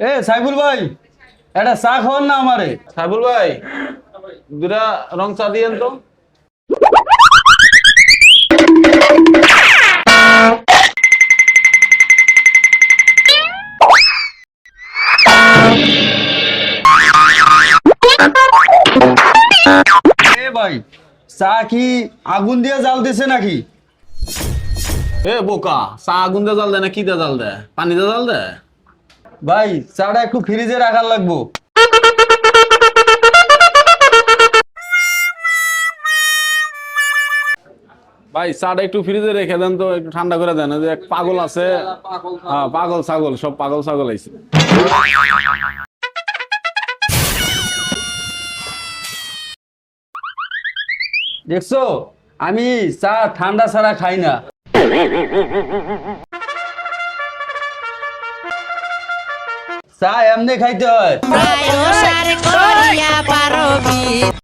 এ সাইফুল ভাই, একটা চা খাওয়ান না আমারে। সাইফুল ভাই, দুটা রং চা দিয়েন তো। এ ভাই, চা কি আগুন দিয়ে জাল দিছে নাকি? এ বোকা, চা আগুন দিয়ে জাল দেয় না কি দিয়ে জাল দেয়? পানি দিয়ে জাল দেয়? ভাই, চাটা একটু ফ্রিজে রাখার লাগবো। ভাই চাটা একটু ফ্রিজে রেখে দেন তো, একটু ঠান্ডা করে দেন। ওই যে এক পাগল আছে, হ্যাঁ পাগল ছাগল, সব পাগল ছাগল আইছে। দেখছো, আমি চা ঠান্ডা ছাড়া খাই না। চা এমনি খাইতে হয়।